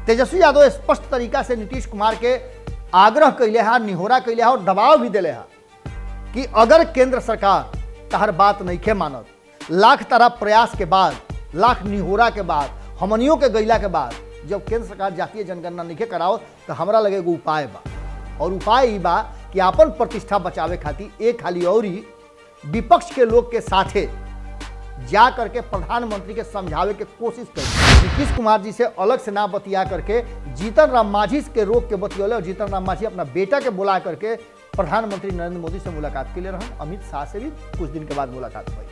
तेजस्वी यादव स्पष्ट तरीका से नीतीश कुमार के आग्रह कैले है, निहोरा कैले है और दबाव भी दिले है कि अगर केंद्र सरकार तहर बात नहीं खे मानत, लाख तरह प्रयास के बाद, लाख निहोरा के बाद, हमनियों के गैला के बाद जब केंद्र सरकार जातीय जनगणना नहीं कराओ तो हमरा लगे एगो उपाय बा, और उपाय ई बा कि अपन प्रतिष्ठा बचावे खातिर एक खाली और ही विपक्ष के लोग के साथे जा करके प्रधानमंत्री के समझावे के कोशिश करी। नीतीश कुमार जी से अलग से ना बतिया करके जीतन राम मांझी के रोक के बतियोले, और जीतन राम मांझी अपना बेटा के बुला करके प्रधानमंत्री नरेंद्र मोदी से मुलाकात के लिए रहन। अमित शाह से भी कुछ दिन के बाद मुलाकात हुई।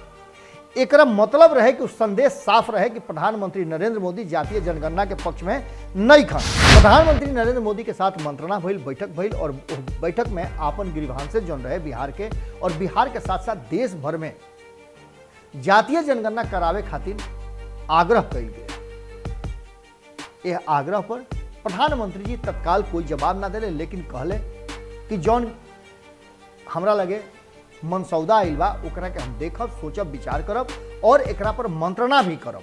एक मतलब रहे कि संदेश साफ रहे कि प्रधानमंत्री नरेंद्र मोदी जातीय जनगणना के पक्ष में नहीं खन। प्रधानमंत्री नरेंद्र मोदी के साथ मंत्रणा भइल, बैठक भइल, और बैठक में आपन ग्रीवांसेस जौन रहे बिहार के, और बिहार के साथ साथ देश भर में जातीय जनगणना करावे खातिर आग्रह कइल गया। यह आग्रह पर प्रधानमंत्री जी तत्काल कोई जवाब ना दिले, लेकिन कहले कि जौन हमरा लगे मनसौदा आइल बा ओकरा के हम देखब, सोचब, विचार करब और एकरा पर मंत्रणा भी करब,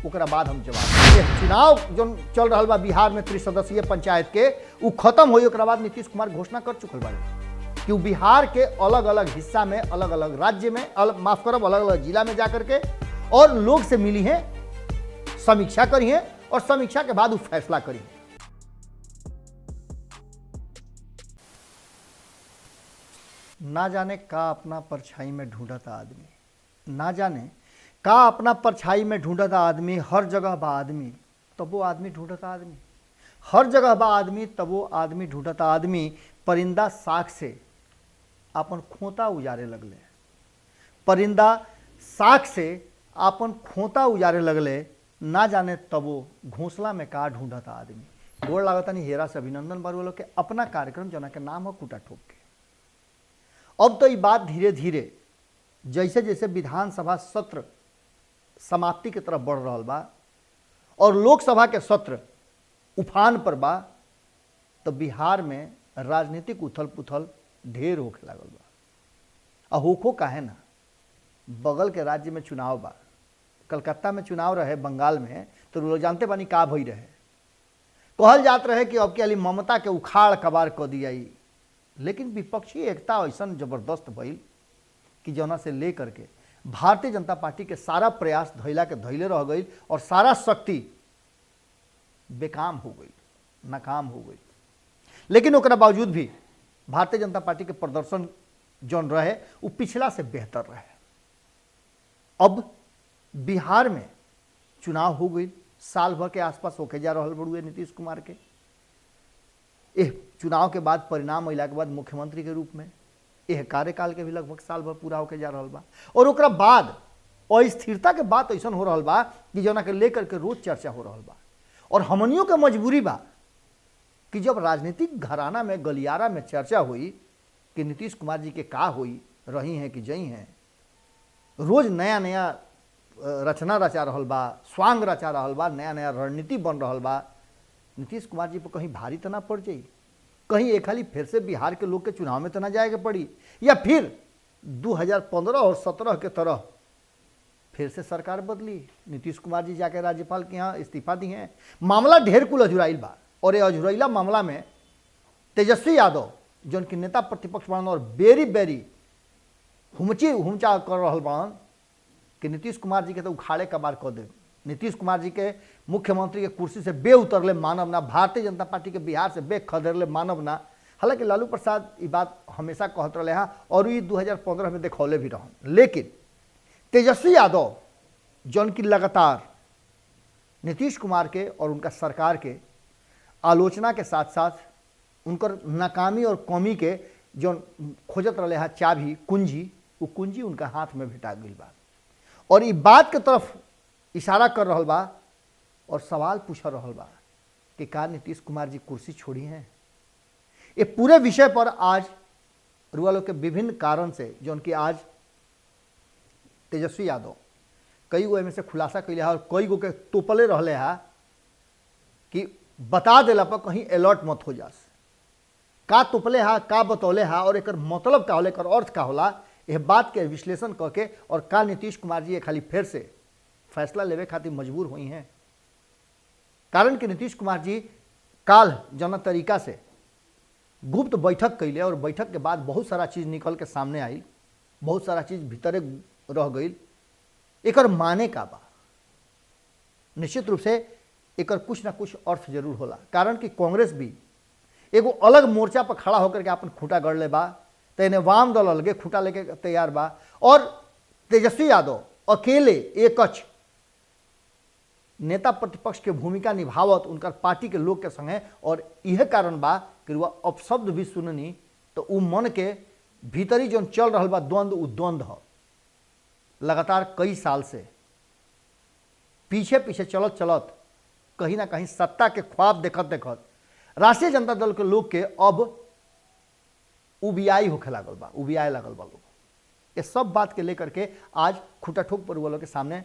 ओकरा बाद हम जवाब देब। चुनाव जो चल रहा बा बिहार में त्रिसदस्यीय पंचायत के, उ खत्म होई, ओकरा बाद नीतीश कुमार घोषणा कर चुकल बाड़े कि बिहार के अलग अलग हिस्सा में, अलग अलग राज्य में, माफ करब, अलग अलग जिला में जाकर के और लोग से मिली हैं, समीक्षा करी है, और समीक्षा के बाद वो फैसला करी है। ना जाने का अपना परछाई में ढूंढता आदमी, ना जाने का अपना परछाई में ढूंढता आदमी, हर जगह बा आदमी तब वो आदमी ढूंढता आदमी, हर जगह बा आदमी तब वो आदमी ढूंढता आदमी। परिंदा साख से अपन खोता उजारे लगले, परिंदा साख से अपन खोता उजारे लगले, ना जाने तब वो घोंसला में का ढूंढता आदमी। गोड़ लागता नहीं हेरा से अभिनंदन बारू के अपना कार्यक्रम जना के नाम हो कूटा ठोक के। अब तो ये बात धीरे धीरे जैसे जैसे विधानसभा सत्र समाप्ति की तरफ बढ़ रहा बा और लोकसभा के सत्र उफान पर बा, तो बिहार में राजनीतिक उथल पुथल ढेर होके लागल बा। होखो काहे ना, बगल के राज्य में चुनाव बा, कलकत्ता में चुनाव रहे, बंगाल में, तो लोग जानते बानी का भई रहे। कहल जात रहे कि अब के अली ममता के उखाड़ कबार कर दिया, लेकिन विपक्षी एकता ऐसा जबरदस्त भइल कि जना से ले करके भारतीय जनता पार्टी के सारा प्रयास धैला के धैले रह गई और सारा शक्ति बेकाम हो गई, नाकाम हो गई। लेकिन ओकरा बावजूद भी भारतीय जनता पार्टी के प्रदर्शन जौन रहे वो पिछला से बेहतर रहे। अब बिहार में चुनाव हो गई, साल भर के आसपास होके जा रहल बड़ुए नीतीश कुमार के। यह चुनाव के बाद परिणाम अला के बाद मुख्यमंत्री के रूप में यह कार्यकाल के भी लगभग साल भर पूरा होके जा रहा बा, और ओकरा बाद अस्थिरता के बात ऐसा हो रहा बा कि जना के लेकर के रोज चर्चा हो रहा बा। और हमनियों के मजबूरी बा कि जब राजनीतिक घराना में, गलियारा में चर्चा हुई कि नीतीश कुमार जी के का हुई, रही हैं कि जई हैं, रोज नया नया रचना रचा रहल बा, स्वांग रचा रहल बा, नया नया रणनीति बन रहल बा, नीतीश कुमार जी पर कहीं भारी तो ना पड़ जाई, कहीं एक हाली फिर से बिहार के लोग के चुनाव में तो ना जाए के पड़ी, या फिर 2015 और 17 के तरह फिर से सरकार बदली, नीतीश कुमार जी जाके राज्यपाल के यहाँ इस्तीफा दी हैं। मामला ढेर कुल अजुराइल बा, और ये अजुराइला मामला में तेजस्वी यादव जो उनकी नेता प्रतिपक्ष बन और बेरी बेरी हुमचा कर रहा बन कि नीतीश कुमार जी के तो उखाड़े कबार कर दे, नीतीश कुमार जी के मुख्यमंत्री के कुर्सी से बे उतरले मानव ना, भारतीय जनता पार्टी के बिहार से बे खदेरले मानव ना। हालांकि लालू प्रसाद ये बात हमेशा कहत रहे हैं और ये 2015 में देखौले भी रहन, लेकिन तेजस्वी यादव जौन की लगातार नीतीश कुमार के और उनका सरकार के आलोचना के साथ साथ उनकर नाकामी और कमी के जो खोजत रहे हैं चाबी, कुंजी, वो कुंजी उनका हाथ में भेटा गई बा, और ये बात के तरफ इशारा कर रहा बा और सवाल पूछ रहा बा कि का नीतीश कुमार जी कुर्सी छोड़ी हैं। ये पूरे विषय पर आज रुआ लोग के विभिन्न कारण से जो उनकी आज तेजस्वी यादव कई गो में से खुलासा कैले है और कई गो के तोपले रहले है कि बता देला पर कहीं अलर्ट मत हो जास, का तोपले है, का बतौले है और एक मतलब का होला, एक अर्थ का होला, यह बात के विश्लेषण करके और का नीतीश कुमार जी खाली फिर से फैसला लेवे खातिर मजबूर हुई हैं। कारण कि नीतीश कुमार जी काल जौना तरीका से गुप्त बैठक कैले और बैठक के बाद बहुत सारा चीज़ निकल के सामने आई, बहुत सारा चीज़ भीतरे रह गई। एकर माने का बा, निश्चित रूप से एकर कुछ ना कुछ अर्थ जरूर होला। कारण कि कांग्रेस भी एगो अलग मोर्चा पर खड़ा होकर के अपन खूंटा गढ़ ले बा, तो इन्हें वाम दल अलगे खूंटा लेके तैयार बा, और तेजस्वी यादव अकेले एकच नेता प्रतिपक्ष के भूमिका निभावत उनकर पार्टी के लोग के संगे। और यह कारण बा कि वह अपशब्द भी सुननी तो उ मन के भीतरी जो चल रहा बा द्वंद्व, उ द्वंद्व हो लगातार कई साल से पीछे पीछे चलत चलत कहीं ना कहीं सत्ता के ख्वाब देखत देखत राष्ट्रीय जनता दल के लोग के अब उबियाई होखे लागल बा, उबियाए लागल बा लोग। ये सब बात के लेकर के आज खूंटा ठोक पर वालों के सामने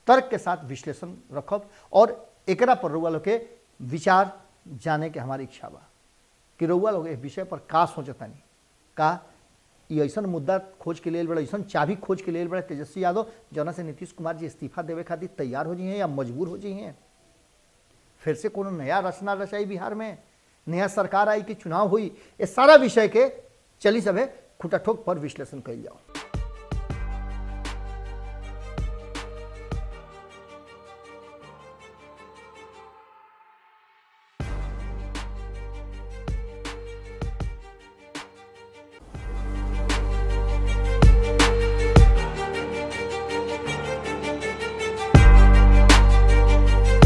तर्क के साथ विश्लेषण रखब और एकरा पर रउआ लोग के विचार जाने के हमारी इच्छा बा कि रउआ लोग इस विषय पर का सोचतानी। का ये ऐसा मुद्दा खोज के लिए बड़ा, ऐसा चाबी खोज के लिए बड़ा तेजस्वी यादव जना से नीतीश कुमार जी इस्तीफा देवे खातिर तैयार हो जाइए या मजबूर हो जाइए? फिर से कोनो नया रचना रचाई बिहार में, नया सरकार आई कि चुनाव हुई? ये सारा विषय के चली सभे खूंटा ठोक पर विश्लेषण कइल जाओ।